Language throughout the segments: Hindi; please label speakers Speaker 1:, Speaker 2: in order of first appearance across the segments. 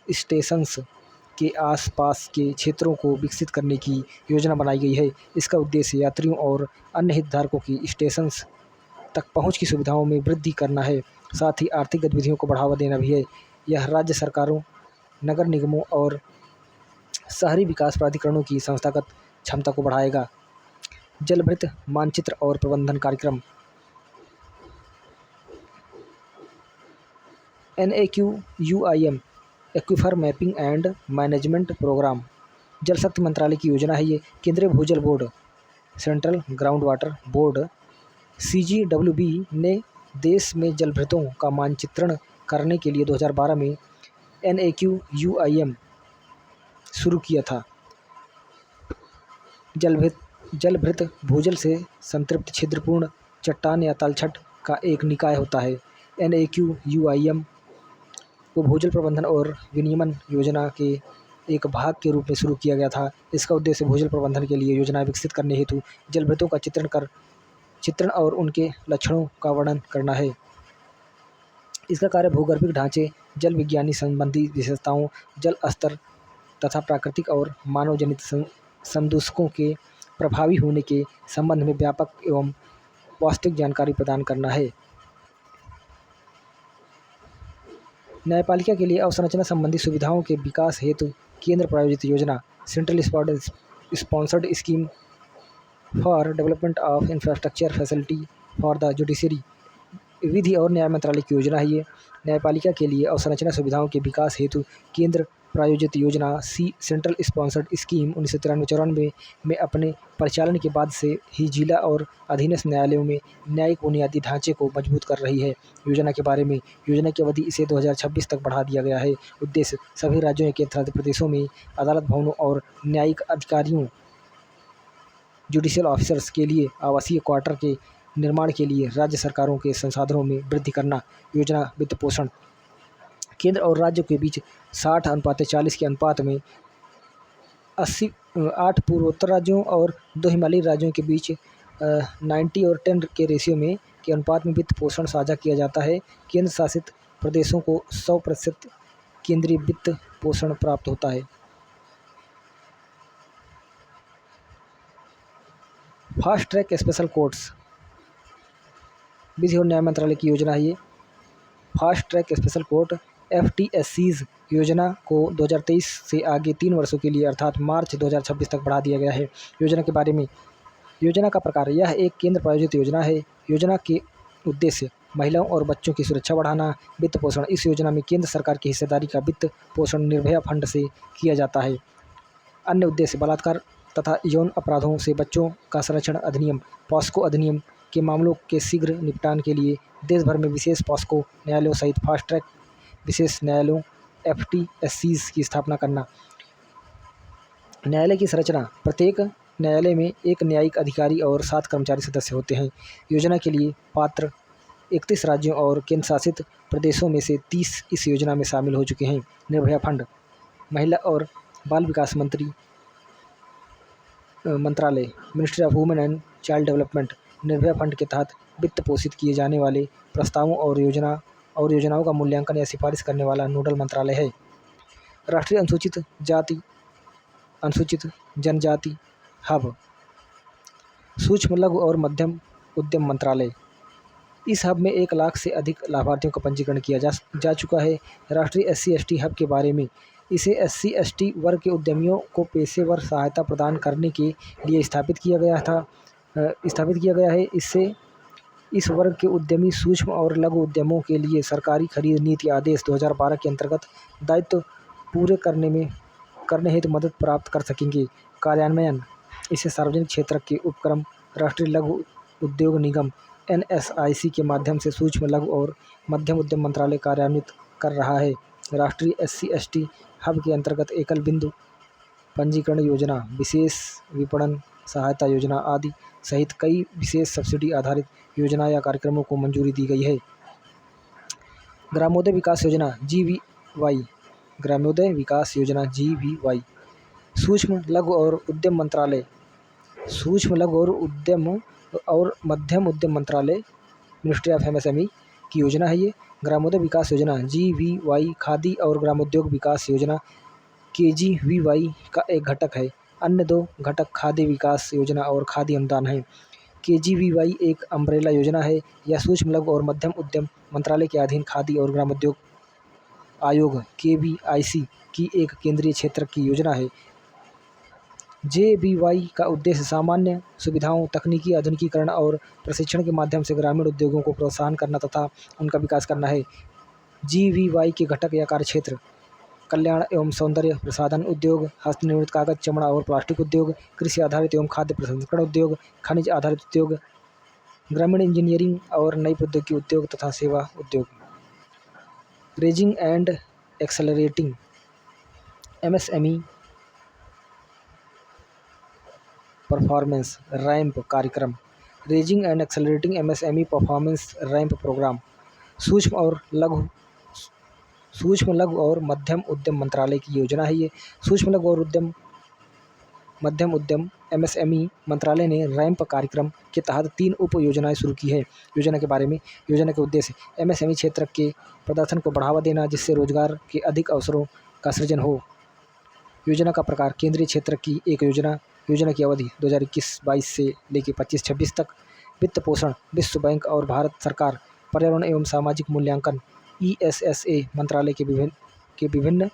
Speaker 1: स्टेशंस के आसपास के क्षेत्रों को विकसित करने की योजना बनाई गई है। इसका उद्देश्य यात्रियों और अन्य हितधारकों की स्टेशंस तक पहुंच की सुविधाओं में वृद्धि करना है, साथ ही आर्थिक गतिविधियों को बढ़ावा देना भी है। यह राज्य सरकारों, नगर निगमों और शहरी विकास प्राधिकरणों की संस्थागत क्षमता को बढ़ाएगा। जलभृत मानचित्र और प्रबंधन कार्यक्रम NAQUIM aquifer mapping and management programme Jal Shakti मंत्रालय की योजना है। ये केंद्रीय भूजल board central ground water board CGWB ने देश में जलभृतों का मानचित्रण करने के लिए 2012 में NAQUIM शुरू किया था। जलभृत भूजल से संतृप्त छिद्रपूर्ण चट्टान या तलछट का एक निकाय होता है। NAQUIM को भूजल प्रबंधन और विनियमन योजना के एक भाग के रूप में शुरू किया गया था। इसका उद्देश्य भूजल प्रबंधन के लिए योजनाएं विकसित करने हेतु जलभृतों का चित्रण और उनके लक्षणों का वर्णन करना है। इसका कार्य भूगर्भिक ढांचे, जल विज्ञानी संबंधी विशेषताओं, जल स्तर तथा प्राकृतिक और मानव जनित संदूषकों के प्रभावी होने के संबंध में व्यापक एवं वास्तविक जानकारी प्रदान करना है। न्यायपालिका के लिए अवसंरचना संबंधी सुविधाओं के विकास हेतु केंद्र प्रायोजित योजना central sponsored scheme for development of infrastructure facility for the judiciary विधि और न्याय मंत्रालय की योजना है। ये न्यायपालिका के लिए अवसंरचना सुविधाओं के विकास हेतु केंद्र प्रायोजित योजना सेंट्रल स्पॉन्सर्ड स्कीम 1993-94 में अपने परिचालन के बाद से ही जिला और अधीनस्थ न्यायालयों में न्यायिक बुनियादी ढांचे को मजबूत कर रही है। योजना के बारे में योजना की अवधि इसे 2026 तक बढ़ा दिया गया है। उद्देश्य सभी राज्यों के केंद्रशासित प्रदेशों में अदालत भवनों और न्यायिक अधिकारियों जुडिशियल ऑफिसर्स के लिए आवासीय क्वार्टर के निर्माण के लिए राज्य सरकारों के संसाधनों में वृद्धि करना। योजना वित्त पोषण केंद्र और राज्यों के बीच 60:40 के अनुपात में 8 पूर्वोत्तर राज्यों और 2 हिमालयी राज्यों के बीच 90 और 10 के रेशियो में के अनुपात में वित्त पोषण साझा किया जाता है। केंद्र शासित प्रदेशों को 100% केंद्रीय वित्त पोषण प्राप्त होता है। फास्ट ट्रैक स्पेशल कोर्ट्स विधि और न्याय मंत्रालय की योजना है। ये fast track special court FTSCs योजना को 2023 से आगे 3 वर्षों के लिए अर्थात मार्च 2026 तक बढ़ा दिया गया है। योजना के बारे में योजना का प्रकार यह एक केंद्र प्रायोजित योजना है। योजना के उद्देश्य महिलाओं और बच्चों की सुरक्षा बढ़ाना। वित्त पोषण इस योजना में केंद्र सरकार की हिस्सेदारी का वित्त पोषण निर्भया फंड से किया जाता है। अन्य उद्देश्य बलात्कार तथा यौन अपराधों से बच्चों का संरक्षण अधिनियम पॉस्को अधिनियम के मामलों के शीघ्र निपटान के लिए देश भर में विशेष पॉस्को न्यायालयों सहित फास्ट ट्रैक विशेष न्यायालयों FTSCs की स्थापना करना। न्यायालय की संरचना प्रत्येक न्यायालय में एक न्यायिक अधिकारी और 7 कर्मचारी सदस्य होते हैं। योजना के लिए पात्र 31 राज्यों और केंद्र शासित प्रदेशों में से 30 इस योजना में शामिल हो चुके हैं। निर्भया फंड महिला और बाल विकास मंत्रालय ministry of women and child development Nirbhaya fund के तहत वित्त पोषित किए जाने वाले प्रस्तावों और योजनाओं का मूल्यांकन या सिफारिश करने वाला नोडल मंत्रालय है। राष्ट्रीय अनुसूचित जनजाति हब सूक्ष्म लघु और मध्यम उद्यम मंत्रालय इस हब में 1 लाख से अधिक लाभार्थियों का पंजीकरण किया जा चुका है। राष्ट्रीय SC/ST हब के बारे में इसे SC/ST वर्ग के उद्यमियों को पेशेवर सहायता प्रदान करने के लिए स्थापित किया गया है। इससे इस वर्ग के उद्यमी सूक्ष्म और लघु उद्यमों के लिए सरकारी खरीद नीति आदेश 2012 के अंतर्गत दायित्व पूरे करने हेतु मदद प्राप्त कर सकेंगे। कार्यान्वयन इसे सार्वजनिक क्षेत्र के उपक्रम राष्ट्रीय लघु उद्योग निगम NSIC के माध्यम से सूक्ष्म लघु और मध्यम उद्यम मंत्रालय कार्यान्वित कर रहा है। राष्ट्रीय SC/ST हब के अंतर्गत एकल बिंदु पंजीकरण योजना, विशेष विपणन सहायता योजना आदि सहित कई विशेष सब्सिडी आधारित योजना या कार्यक्रमों को मंजूरी दी गई है। ग्रामोदय विकास योजना GVY ग्रामोदय विकास योजना GVY सूक्ष्म लघु और उद्यम मंत्रालय सूक्ष्म लघु और मध्यम उद्यम मंत्रालय मिनिस्ट्री ऑफ MSME की योजना है ये। ग्रामोदय विकास योजना GVY खादी और ग्रामोद्योग विकास योजना KGVY का एक घटक है। अन्य दो घटक खाद्य विकास योजना और खाद्य अनुदान हैं। KGVY एक अम्ब्रेला योजना है। यह सूक्ष्म लघु और मध्यम उद्यम मंत्रालय के अधीन खादी और ग्रामोद्योग आयोग KVIC की एक केंद्रीय क्षेत्र की योजना है। JBY का उद्देश्य सामान्य सुविधाओं, तकनीकी आधुनिकीकरण और प्रशिक्षण के माध्यम से ग्रामीण उद्योगों को प्रोत्साहन करना तथा उनका विकास करना है। GVY के घटक या कार्यक्षेत्र कल्याण एवं सौंदर्य प्रसाधन उद्योग, हस्तनिर्मित कागज, चमड़ा और प्लास्टिक उद्योग, कृषि आधारित एवं खाद्य प्रसंस्करण उद्योग, खनिज आधारित उद्योग, ग्रामीण इंजीनियरिंग और नई प्रौद्योगिकी उद्योग तथा सेवा उद्योग। Raising and accelerating MSME performance ramp कार्यक्रम। Raising and accelerating MSME performance ramp programme सूक्ष्म लघु और मध्यम उद्यम मंत्रालय की योजना है ये। सूक्ष्म लघु और मध्यम उद्यम MSME मंत्रालय ने रैंप कार्यक्रम के तहत 3 उप योजनाएं शुरू की है। योजना के बारे में। योजना के उद्देश्य MSME क्षेत्र के प्रदर्शन को बढ़ावा देना, जिससे रोजगार के अधिक अवसरों का सृजन हो। योजना का प्रकार केंद्रीय क्षेत्र की एक योजना। योजना की अवधि 2021-22 से लेकर 25-26 तक। वित्त पोषण विश्व बैंक और भारत सरकार पर्यावरण एवं सामाजिक मूल्यांकन ESSA मंत्रालय के विभिन्न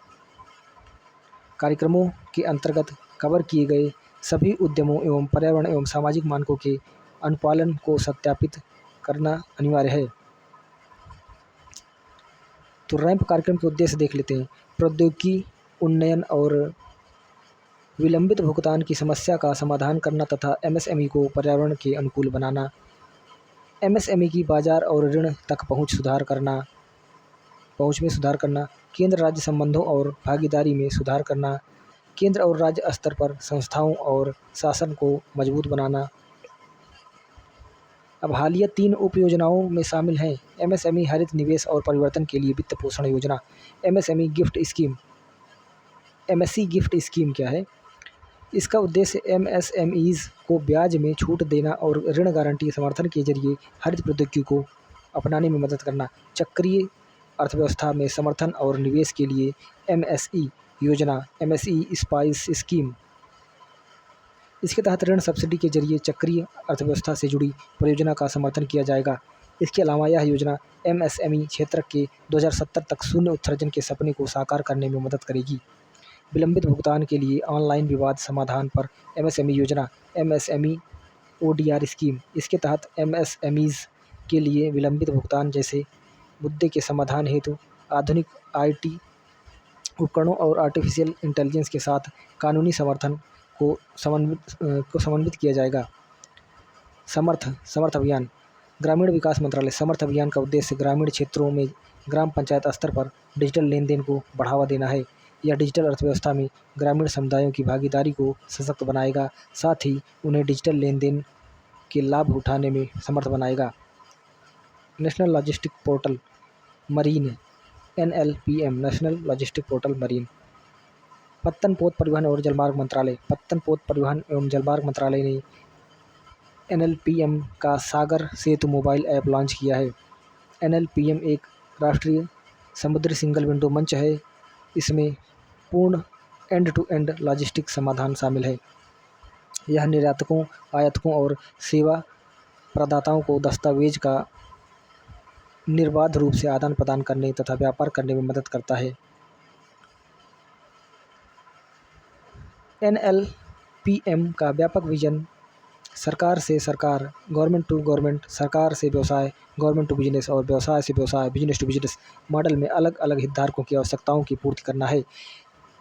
Speaker 1: कार्यक्रमों के अंतर्गत कवर किए गए सभी उद्यमों एवं पर्यावरण एवं सामाजिक मानकों के अनुपालन को सत्यापित करना अनिवार्य है। तो रैंप कार्यक्रम के उद्देश्य देख लेते हैं। प्रौद्योगिकी उन्नयन और विलंबित भुगतान की समस्या का समाधान करना तथा MSME को पर्यावरण के अनुकूल बनाना। MSME की बाजार और ऋण तक पहुंच में सुधार करना। केंद्र राज्य संबंधों और भागीदारी में सुधार करना। केंद्र और राज्य स्तर पर संस्थाओं और शासन को मजबूत बनाना। अब हालिया 3 उप योजनाओं में शामिल हैं MSME हरित निवेश और परिवर्तन के लिए वित्त पोषण योजना, MSME gift scheme. MSE gift scheme क्या है? इसका उद्देश्य MSMEs को ब्याज में छूट देना और ऋण गारंटी समर्थन के जरिए हरित प्रौद्योगिकी को अपनाने में मदद करना। चक्रीय अर्थव्यवस्था में समर्थन और निवेश के लिए MSE योजना, MSE स्पाइस स्कीम। इसके तहत ऋण सब्सिडी के जरिए चक्रीय अर्थव्यवस्था से जुड़ी परियोजना का समर्थन किया जाएगा। इसके अलावा यह योजना MSME क्षेत्र के 2070 तक शून्य उत्सर्जन के सपने को साकार करने में मदद करेगी। विलंबित भुगतान के लिए ऑनलाइन विवाद समाधान पर MSME योजना, MSME ODR स्कीम। इसके तहत MSMEs के लिए विलंबित भुगतान जैसे मुद्दे के समाधान हेतु आधुनिक IT उपकरणों और आर्टिफिशियल इंटेलिजेंस के साथ कानूनी समर्थन को समन्वित किया जाएगा। समर्थ अभियान। ग्रामीण विकास मंत्रालय समर्थ अभियान का उद्देश्य ग्रामीण क्षेत्रों में ग्राम पंचायत स्तर पर डिजिटल लेन देन को बढ़ावा देना है। यह डिजिटल अर्थव्यवस्था में ग्रामीण समुदायों की भागीदारी को सशक्त बनाएगा, साथ ही उन्हें डिजिटल लेन देन के लाभ उठाने में समर्थ बनाएगा। National logistic portal marine NLPM national logistic portal marine. पत्तन पोत परिवहन और जलमार्ग मंत्रालय। पत्तन पोत परिवहन एवं जलमार्ग मंत्रालय ने NLPM का सागर सेतु मोबाइल ऐप लॉन्च किया है। NLPM एक राष्ट्रीय समुद्री सिंगल विंडो मंच है। इसमें पूर्ण एंड टू एंड लॉजिस्टिक समाधान शामिल है। यह निर्यातकों, आयातकों और सेवा प्रदाताओं को दस्तावेज का निर्बाध रूप से आदान प्रदान करने तथा व्यापार करने में मदद करता है। NLPM का व्यापक विजन सरकार से सरकार, गवर्नमेंट टू गवर्नमेंट, सरकार से व्यवसाय, गवर्नमेंट टू बिजनेस और व्यवसाय से व्यवसाय, बिजनेस टू बिजनेस मॉडल में अलग अलग हितधारकों की आवश्यकताओं की पूर्ति करना है।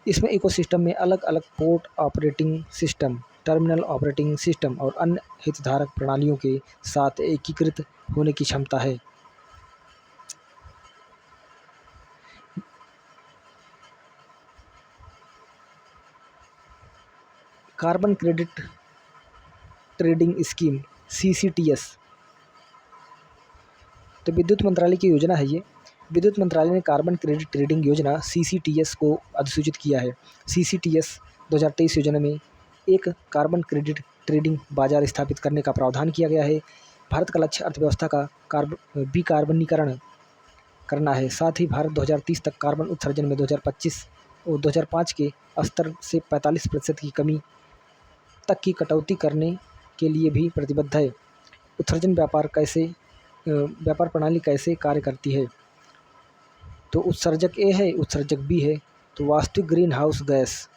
Speaker 1: इसमें इकोसिस्टम में अलग अलग port operating system, terminal operating system और अन्य हितधारक प्रणालियों के साथ एकीकृत होने की क्षमता है। Carbon credit trading scheme CCTS। तो विद्युत मंत्रालय की योजना है ये। विद्युत मंत्रालय ने कार्बन क्रेडिट ट्रेडिंग योजना CCTS को अधिसूचित किया है। CCTS 2023 योजना में एक कार्बन क्रेडिट ट्रेडिंग बाजार स्थापित करने का प्रावधान किया गया है। भारत का लक्ष्य अर्थव्यवस्था का विकार्बनीकरण करना है। साथ ही भारत 2030 तक कार्बन उत्सर्जन में 2025 और 2005 के स्तर से 45% की कमी तक की कटौती करने के लिए भी प्रतिबद्ध है। उत्सर्जन व्यापार प्रणाली कैसे कार्य करती है? तो उत्सर्जक ए है, उत्सर्जक बी है। तो वास्तविक ग्रीन हाउस गैस,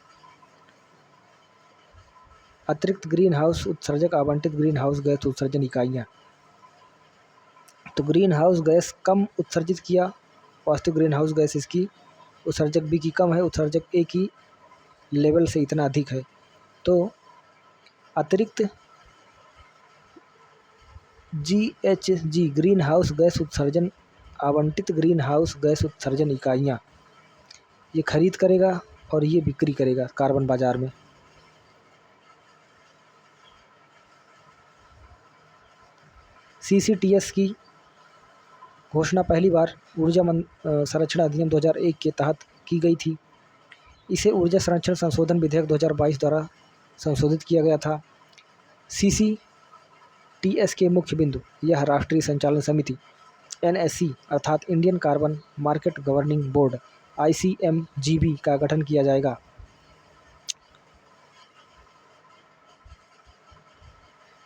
Speaker 1: अतिरिक्त ग्रीन हाउस उत्सर्जक, आवंटित ग्रीन हाउस गैस उत्सर्जन इकाइयाँ। तो ग्रीन हाउस गैस कम उत्सर्जित किया, वास्तविक ग्रीन हाउस गैस इसकी उत्सर्जक बी की कम है, उत्सर्जक ए की लेवल से इतना अधिक है। तो अतिरिक्त GHG ग्रीन हाउस गैस उत्सर्जन, आवंटित ग्रीन हाउस गैस उत्सर्जन इकाइयाँ, ये खरीद करेगा और ये बिक्री करेगा कार्बन बाजार में। CCTS की घोषणा पहली बार ऊर्जा संरक्षण अधिनियम 2001 के तहत की गई थी। इसे ऊर्जा संरक्षण संशोधन विधेयक 2022 द्वारा संशोधित किया गया था। CCTS के मुख्य बिंदु, यह राष्ट्रीय संचालन समिति NSC अर्थात Indian carbon market governing board ICMGB का गठन किया जाएगा।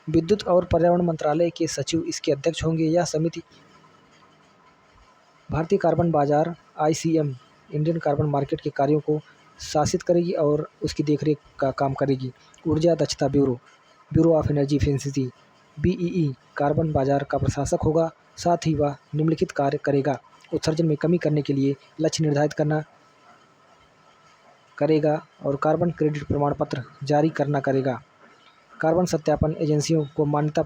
Speaker 1: विद्युत और पर्यावरण मंत्रालय के सचिव इसके अध्यक्ष होंगे। यह समिति भारतीय कार्बन बाजार ICM इंडियन कार्बन मार्केट के कार्यों को शासित करेगी और उसकी देखरेख का काम करेगी। ऊर्जा दक्षता bureau of energy efficiency BEE carbon बाजार का प्रशासक होगा। साथ ही वह निम्नलिखित कार्य करेगा: उत्सर्जन में कमी करने के लिए लक्ष्य निर्धारित करेगा और कार्बन क्रेडिट प्रमाण पत्र जारी करेगा। कार्बन सत्यापन एजेंसियों को मान्यता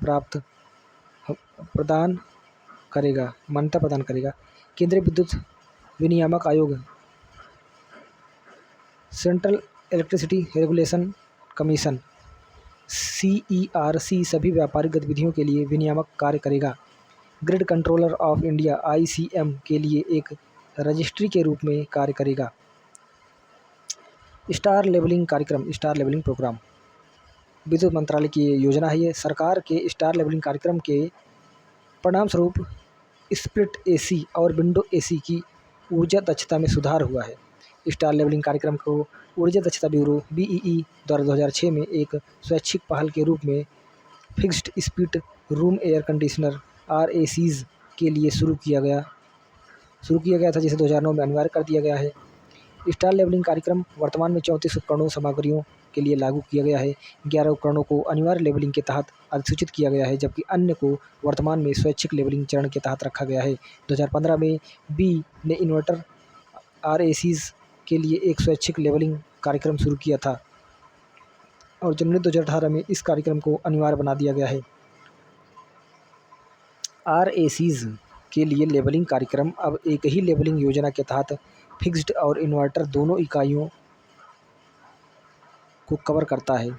Speaker 1: प्रदान करेगा। केंद्रीय विद्युत विनियामक आयोग central electricity regulation commission CERC सभी व्यापारिक गतिविधियों के लिए विनियामक कार्य करेगा। Grid controller of India ICM के लिए एक रजिस्ट्री के रूप में कार्य करेगा। स्टार लेवलिंग प्रोग्राम विद्युत मंत्रालय की योजना है। ये सरकार के स्टार लेवलिंग कार्यक्रम के परिणामस्वरूप स्प्लिट AC और विंडो AC की ऊर्जा दक्षता में सुधार हुआ है। स्टार लेवलिंग कार्यक्रम को ऊर्जा दक्षता ब्यूरो BEE द्वारा 2006 में एक स्वैच्छिक पहल के रूप में fixed speed room air conditioner RACs के लिए शुरू किया गया था, जिसे 2009 में अनिवार्य कर दिया गया है। स्टार लेवलिंग कार्यक्रम वर्तमान में 34 उपकरणों सामग्रियों के लिए लागू किया गया है। 11 उपकरणों को अनिवार्य लेवलिंग के तहत अधिसूचित किया गया है, जबकि अन्य को वर्तमान में स्वैच्छिक लेवलिंग चरण के तहत रखा गया है। 2015 में बी ने इन्वर्टर RACs के लिए एक स्वैच्छिक लेवलिंग कार्यक्रम शुरू किया था और जनवरी 2018 में इस कार्यक्रम को अनिवार्य बना दिया गया है। RACs के लिए लेवलिंग कार्यक्रम अब एक ही लेवलिंग योजना के तहत फिक्स्ड और इन्वर्टर दोनों इकाइयों को कवर करता है।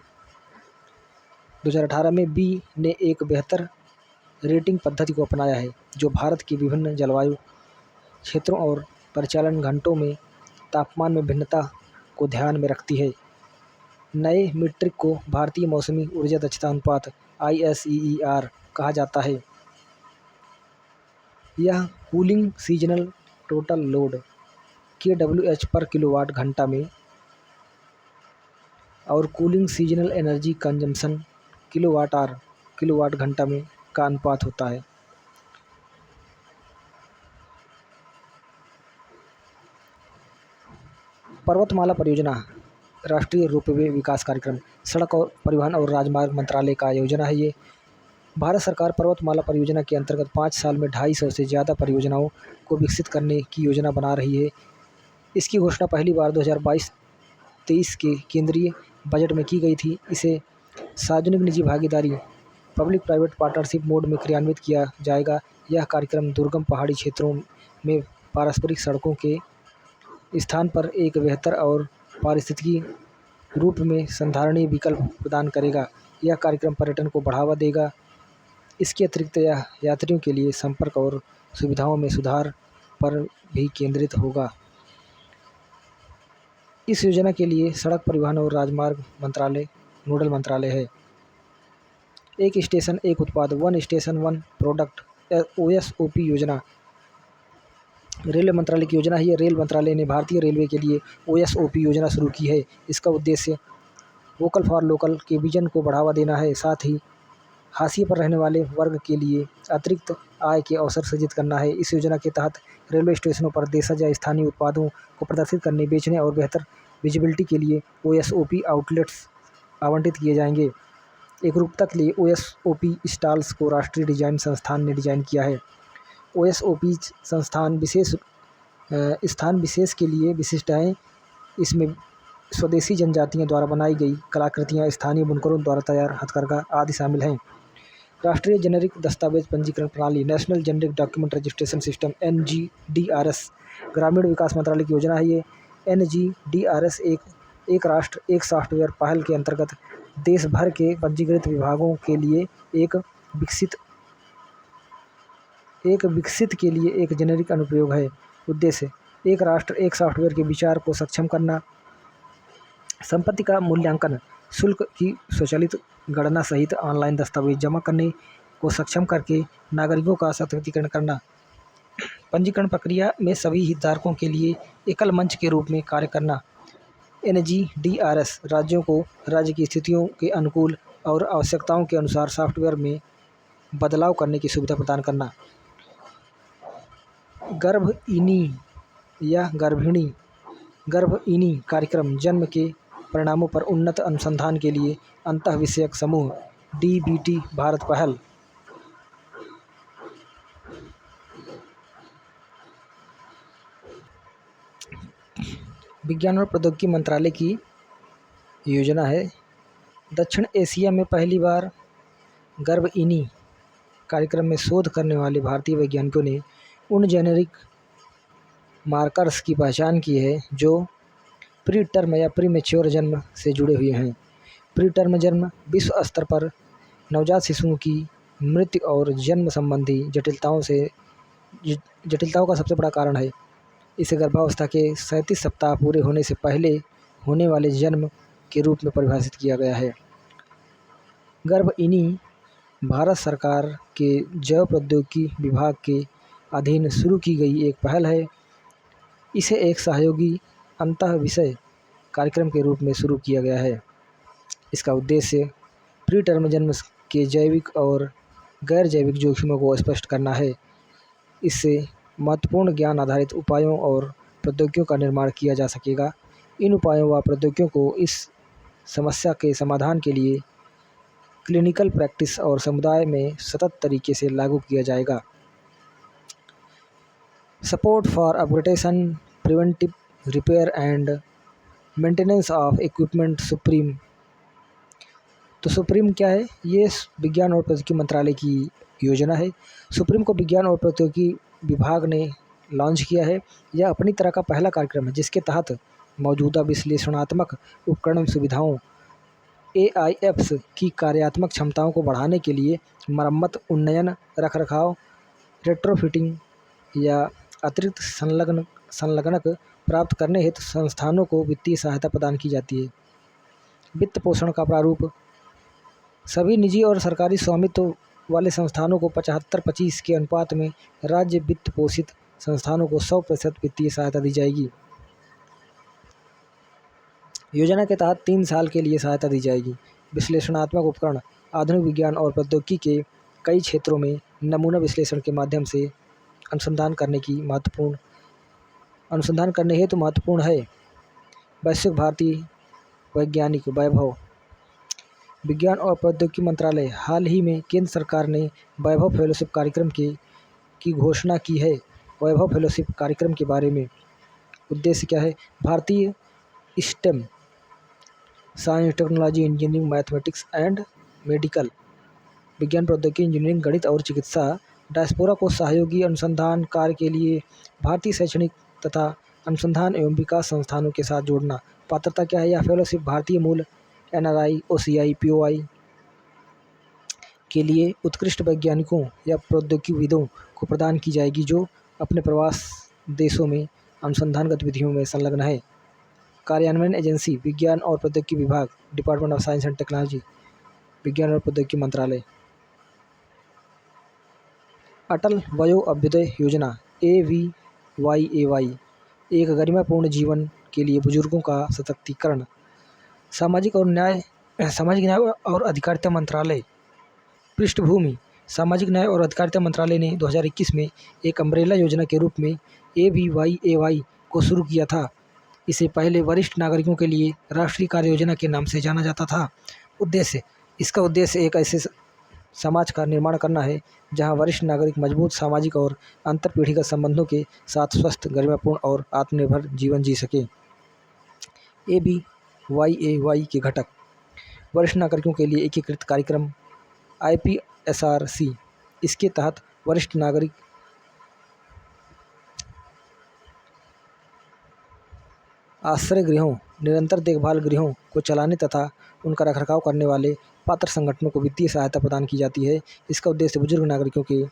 Speaker 1: 2018 में बी ने एक बेहतर रेटिंग पद्धति को अपनाया है, जो भारत की विभिन्न जलवायु क्षेत्रों और परिचालन घंटों में तापमान में भिन्नता को ध्यान में रखती है। नए मीट्रिक को भारतीय मौसमी ऊर्जा दक्षता अनुपात ISEER कहा जाता है। यह cooling seasonal total load kWh पर किलोवाट घंटा में और cooling seasonal energy consumption kilowatt घंटा में का अनुपात होता है। पर्वतमाला परियोजना राष्ट्रीय रोपवे विकास कार्यक्रम सड़क और परिवहन और राजमार्ग मंत्रालय का योजना है। ये भारत सरकार पर्वतमाला परियोजना के अंतर्गत 5 साल में 250 से ज़्यादा परियोजनाओं को विकसित करने की योजना बना रही है। इसकी घोषणा पहली बार 2022-23 के केंद्रीय बजट में की गई थी। इसे सार्वजनिक निजी भागीदारी पब्लिक प्राइवेट पार्टनरशिप मोड में क्रियान्वित किया जाएगा। यह कार्यक्रम दुर्गम पहाड़ी क्षेत्रों में पारस्परिक सड़कों के स्थान पर एक बेहतर और पारिस्थितिकी रूप में संधारणीय विकल्प प्रदान करेगा। यह कार्यक्रम पर्यटन को बढ़ावा देगा। इसके अतिरिक्त यह यात्रियों के लिए संपर्क और सुविधाओं में सुधार पर भी केंद्रित होगा। इस योजना के लिए सड़क परिवहन और राजमार्ग मंत्रालय नोडल मंत्रालय है। एक स्टेशन एक उत्पाद, one station one product OSOP योजना रेलवे मंत्रालय की योजना है ये। रेल मंत्रालय ने भारतीय रेलवे के लिए OSOP योजना शुरू की है। इसका उद्देश्य वोकल फॉर लोकल के विजन को बढ़ावा देना है, साथ ही हाशिए पर रहने वाले वर्ग के लिए अतिरिक्त आय के अवसर सृजित करना है। इस योजना के तहत रेलवे स्टेशनों पर देशज या स्थानीय उत्पादों को प्रदर्शित करने, बेचने और बेहतर विजिबिलिटी के लिए OSOP आउटलेट्स आवंटित किए जाएंगे। एकरूपता के लिए OSOP स्टॉल्स को राष्ट्रीय डिजाइन संस्थान ने डिजाइन किया है। OSOP स्थान विशेष के लिए विशिष्ट हैं। इसमें स्वदेशी जनजातियों द्वारा बनाई गई कलाकृतियाँ, स्थानीय बुनकरों द्वारा तैयार हथकरघा आदि शामिल हैं। राष्ट्रीय जेनेरिक दस्तावेज पंजीकरण प्रणाली national generic document registration system NGDRS ग्रामीण विकास मंत्रालय की योजना है ये। NGDRS एक राष्ट्र एक सॉफ्टवेयर पहल के अंतर्गत देश भर के पंजीकृत विभागों के लिए एक विकसित के लिए एक जेनेरिक अनुप्रयोग है। उद्देश्य एक राष्ट्र एक सॉफ्टवेयर के विचार को सक्षम करना, संपत्ति का मूल्यांकन, शुल्क की स्वचालित गणना सहित ऑनलाइन दस्तावेज जमा करने को सक्षम करके नागरिकों का सशक्तिकरण करना, पंजीकरण प्रक्रिया में सभी हितधारकों के लिए एकल मंच के रूप में कार्य करना। NGDRS राज्यों को राज्य की स्थितियों के अनुकूल और आवश्यकताओं के अनुसार सॉफ्टवेयर में बदलाव करने की सुविधा प्रदान करना। गर्भइनी या गर्भइनी कार्यक्रम जन्म के परिणामों पर उन्नत अनुसंधान के लिए अंतःविषयक समूह DBT भारत पहल। विज्ञान और प्रौद्योगिकी मंत्रालय की योजना है। दक्षिण एशिया में पहली बार गर्भइनी कार्यक्रम में शोध करने वाले भारतीय वैज्ञानिकों ने उन जेनेरिक मार्कर्स की पहचान की है जो प्री टर्म या प्रीमेच्योर जन्म से जुड़े हुए हैं। प्री टर्म जन्म विश्व स्तर पर नवजात शिशुओं की मृत्यु और जन्म संबंधी जटिलताओं का सबसे बड़ा कारण है। इसे गर्भावस्था के 37 सप्ताह पूरे होने से पहले होने वाले जन्म के रूप में परिभाषित किया गया है। गर्भइनी भारत सरकार के जैव प्रौद्योगिकी विभाग के अधीन शुरू की गई एक पहल है। इसे एक सहयोगी अंतःविषय कार्यक्रम के रूप में शुरू किया गया है। इसका उद्देश्य प्री टर्म जन्म के जैविक और गैर जैविक जोखिमों को स्पष्ट करना है। इससे महत्वपूर्ण ज्ञान आधारित उपायों और प्रौद्योगिकियों का निर्माण किया जा सकेगा। इन उपायों व प्रौद्योगिकियों को इस समस्या के समाधान के लिए क्लिनिकल प्रैक्टिस और समुदाय में सतत तरीके से लागू किया जाएगा। Support for upgradation, preventive repair and maintenance of equipment supreme. तो सुप्रीम क्या है? ये विज्ञान और प्रौद्योगिकी मंत्रालय की योजना है। सुप्रीम को विज्ञान और प्रौद्योगिकी विभाग ने लॉन्च किया है। यह अपनी तरह का पहला कार्यक्रम है जिसके तहत मौजूदा विश्लेषणात्मक उपकरण सुविधाओं AIFs की कार्यात्मक क्षमताओं को बढ़ाने के लिए मरम्मत, उन्नयन, रखरखाव, रेट्रोफिटिंग या अतिरिक्त संलग्नक प्राप्त करने हेतु संस्थानों को वित्तीय सहायता प्रदान की जाती है। वित्त पोषण का प्रारूप सभी निजी और सरकारी स्वामित्व वाले संस्थानों को 75-25 के अनुपात में राज्य वित्त पोषित संस्थानों को 100% वित्तीय सहायता दी जाएगी। योजना के तहत 3 साल के लिए सहायता दी जाएगी। विश्लेषणात्मक उपकरण आधुनिक विज्ञान और प्रौद्योगिकी के कई क्षेत्रों में नमूना विश्लेषण के माध्यम से अनुसंधान करने हेतु महत्वपूर्ण है। वैश्विक भारतीय वैज्ञानिक वैभव। विज्ञान और प्रौद्योगिकी मंत्रालय हाल ही में केंद्र सरकार ने वैभव फेलोशिप कार्यक्रम की घोषणा की है। वैभव फेलोशिप कार्यक्रम के बारे में उद्देश्य क्या है? भारतीय stem science, technology, engineering, mathematics and medical, विज्ञान, प्रौद्योगिकी, इंजीनियरिंग, गणित और चिकित्सा डायस्पोरा को सहयोगी अनुसंधान कार्य के लिए भारतीय शैक्षणिक तथा अनुसंधान एवं विकास संस्थानों के साथ जोड़ना। पात्रता क्या है? यह फेलोशिप भारतीय मूल NRI, OCI, POI के लिए उत्कृष्ट वैज्ञानिकों या प्रौद्योगिकीविदों को प्रदान की जाएगी जो अपने प्रवास देशों में अनुसंधान गतिविधियों में संलग्न है। कार्यान्वयन एजेंसी विज्ञान और प्रौद्योगिकी विभाग, department of science and technology, विज्ञान और प्रौद्योगिकी मंत्रालय। अटल वयो अभ्युदय योजना AVY YAY एक गरिमापूर्ण जीवन के लिए बुजुर्गों का सशक्तिकरण। सामाजिक न्याय और अधिकारिता मंत्रालय। पृष्ठभूमि: सामाजिक न्याय और अधिकारिता मंत्रालय ने 2021 में एक अम्ब्रेला योजना के रूप में ABYAY को शुरू किया था। इसे पहले वरिष्ठ नागरिकों के लिए राष्ट्रीय कार्य योजना के नाम से जाना जाता था। इसका उद्देश्य एक ऐसे समाज का निर्माण करना है जहां वरिष्ठ नागरिक मजबूत सामाजिक और अंतरपीढ़ीगत संबंधों के साथ स्वस्थ, गरिमापूर्ण और आत्मनिर्भर जीवन जी सकें। ABYAY के घटक: वरिष्ठ नागरिकों के लिए एकीकृत कार्यक्रम IPSRC। इसके तहत वरिष्ठ नागरिक आश्रय गृहों, निरंतर देखभाल गृहों को चलाने तथा उनका रखरखाव करने वाले पात्र संगठनों को वित्तीय सहायता प्रदान की जाती है। इसका उद्देश्य बुजुर्ग नागरिकों के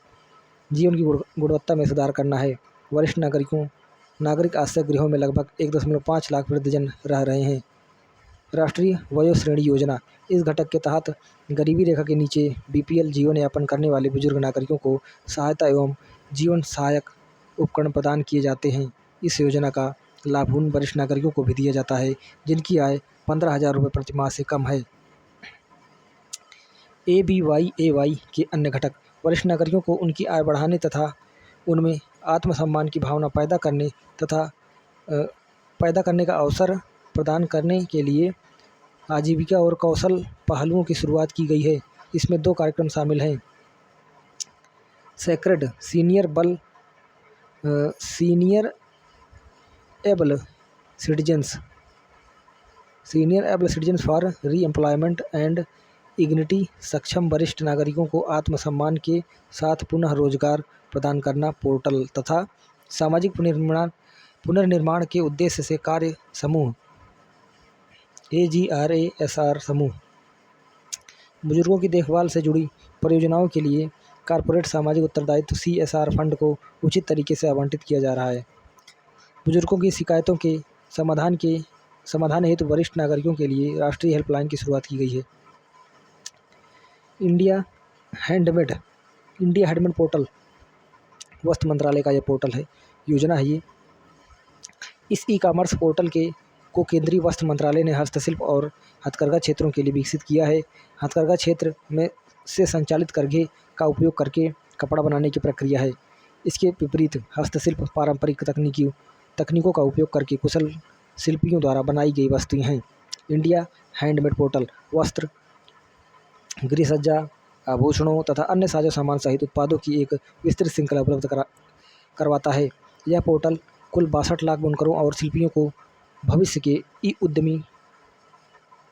Speaker 1: जीवन की गुणवत्ता में सुधार करना है। वरिष्ठ नागरिक आश्रय गृहों में लगभग 1.5 लाख वृद्धजन रह रहे हैं। राष्ट्रीय वयोश्रेणी योजना। इस घटक के तहत गरीबी रेखा के नीचे BPL जीवन यापन करने वाले बुजुर्ग नागरिकों को सहायता एवं जीवन सहायक उपकरण प्रदान किए जाते हैं। इस योजना का लाभ उन वरिष्ठ नागरिकों को भी दिया जाता है जिनकी आय 15,000 रुपये प्रति माह से कम है। ABYAY के अन्य घटक: वरिष्ठ नागरिकों को उनकी आय बढ़ाने तथा उनमें आत्मसम्मान की भावना पैदा करने का अवसर प्रदान करने के लिए आजीविका और कौशल पहलुओं की शुरुआत की गई है। इसमें 2 कार्यक्रम शामिल हैं। Sacred senior able citizens for re-employment and dignity. सक्षम वरिष्ठ नागरिकों को आत्मसम्मान के साथ पुनः रोजगार प्रदान करना। पोर्टल तथा सामाजिक पुनर्निर्माण के उद्देश्य से कार्य समूह AGRASR समूह। बुजुर्गों की देखभाल से जुड़ी परियोजनाओं के लिए कॉर्पोरेट सामाजिक उत्तरदायित्व CSR फंड को उचित तरीके से आवंटित किया जा रहा है। बुजुर्गों की शिकायतों के समाधान हेतु वरिष्ठ नागरिकों के लिए राष्ट्रीय हेल्पलाइन की शुरुआत की गई है। India handmade portal. वस्त्र मंत्रालय का यह पोर्टल है, योजना है ये। इस ई-कॉमर्स पोर्टल को केंद्रीय वस्त्र मंत्रालय ने हस्तशिल्प और हथकरघा क्षेत्रों के लिए विकसित किया है। हथकरघा क्षेत्र में से संचालित करघे का उपयोग करके कपड़ा बनाने की प्रक्रिया है। इसके विपरीत हस्तशिल्प पारंपरिक तकनीकों का उपयोग करके कुशल शिल्पियों द्वारा बनाई गई वस्तुएं हैं। इंडिया हैंडमेड पोर्टल वस्त्र, गृहसज्जा, आभूषणों तथा अन्य साजो सामान सहित उत्पादों की एक विस्तृत श्रृंखला उपलब्ध करवाता है। यह पोर्टल कुल 62 लाख बुनकरों और शिल्पियों को भविष्य के उद्यमी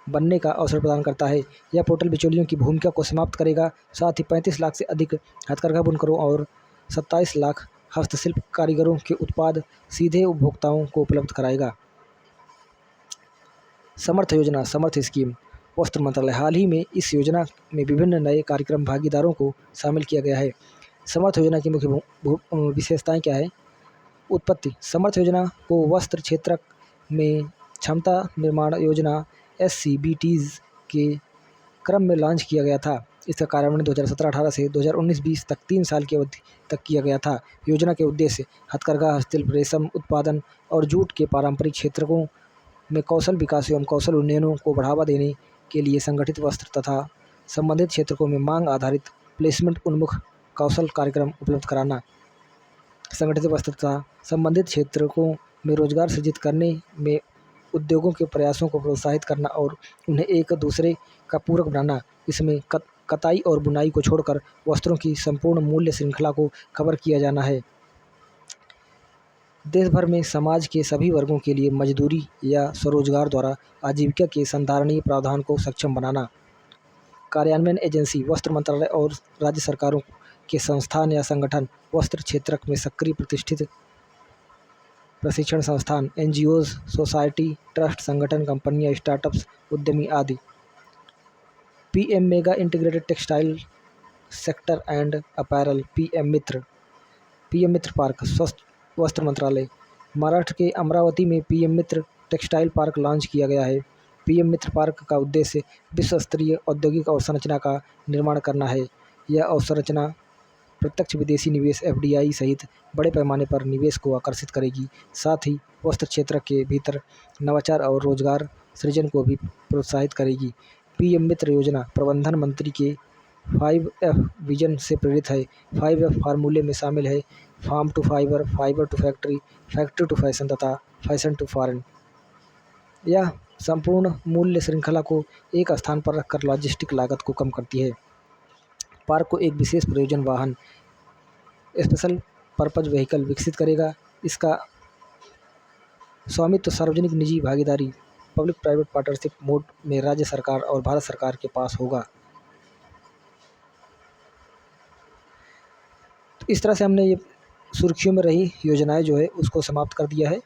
Speaker 1: बनने का अवसर प्रदान करता है। यह पोर्टल बिचौलियों की भूमिका को समाप्त करेगा, साथ ही 35 लाख से अधिक हथकरघा बुनकरों और 27 लाख हस्तशिल्प कारीगरों के उत्पाद सीधे उपभोक्ताओं को उपलब्ध कराएगा। समर्थ स्कीम। वस्त्र मंत्रालय। हाल ही में इस योजना में विभिन्न नए कार्यक्रम भागीदारों को शामिल किया गया है। समर्थ योजना की मुख्य विशेषताएं क्या है? उत्पत्ति: समर्थ योजना को वस्त्र क्षेत्र में क्षमता निर्माण योजना SCBTs के क्रम में लॉन्च किया गया था। इसका कार्यान्वयन 2017-18 से 2019-20 तक 3 साल की अवधि तक किया गया था। योजना के उद्देश्य हथकरघा, हस्तशिल्प, रेशम उत्पादन और जूट के पारंपरिक क्षेत्रों में कौशल विकास एवं कौशल उन्नयनों को बढ़ावा देने के लिए संगठित वस्त्र तथा संबंधित क्षेत्रों में मांग आधारित प्लेसमेंट उन्मुख कौशल कार्यक्रम उपलब्ध कराना। संगठित वस्त्र तथा संबंधित क्षेत्रों में रोजगार सृजित करने में उद्योगों के प्रयासों को प्रोत्साहित करना और उन्हें एक दूसरे का पूरक बनाना। इसमें कताई और बुनाई को छोड़कर वस्त्रों की संपूर्ण मूल्य श्रृंखला को कवर किया जाना है। देश भर में समाज के सभी वर्गों के लिए मजदूरी या स्वरोजगार द्वारा आजीविका के संधारणीय प्रावधान को सक्षम बनाना। कार्यान्वयन एजेंसी: वस्त्र मंत्रालय और राज्य सरकारों के संस्थान या संगठन। वस्त्र क्षेत्र में सक्रिय प्रतिष्ठित प्रशिक्षण संस्थान, NGOs, सोसाइटी, ट्रस्ट, संगठन, कंपनियां, स्टार्टअप्स, उद्यमी आदि। PM mega integrated textile sector and apparel. PM Mitra park. वस्त्र मंत्रालय। महाराष्ट्र के अमरावती में PM मित्र टेक्सटाइल पार्क लॉन्च किया गया है। PM मित्र पार्क का उद्देश्य विश्व स्तरीय औद्योगिक अवसंरचना का निर्माण करना है। यह अवसंरचना प्रत्यक्ष विदेशी निवेश एफडीआई सहित बड़े पैमाने पर निवेश को आकर्षित करेगी। साथ ही वस्त्र क्षेत्र के भीतर नवाचार और रोजगार सृजन को भी प्रोत्साहित करेगी। पीएम मित्र योजना प्रबंधन मंत्री के 5F विजन से प्रेरित है। 5F फार्मूले में शामिल है farm to fibre, fibre to factory, factory to fashion तथा फैशन टू फॉरेन। यह संपूर्ण मूल्य श्रृंखला को एक स्थान पर रखकर लॉजिस्टिक लागत को कम करती है। पार्क को एक विशेष प्रयोजन वाहन स्पेशल पर्पज व्हीकल विकसित करेगा। इसका स्वामित्व सार्वजनिक निजी भागीदारी पब्लिक प्राइवेट पार्टनरशिप मोड में राज्य सरकार और भारत सरकार के पास होगा। तो इस तरह से हमने ये सुर्खियों में रही योजनाएं जो है उसको समाप्त कर दिया है।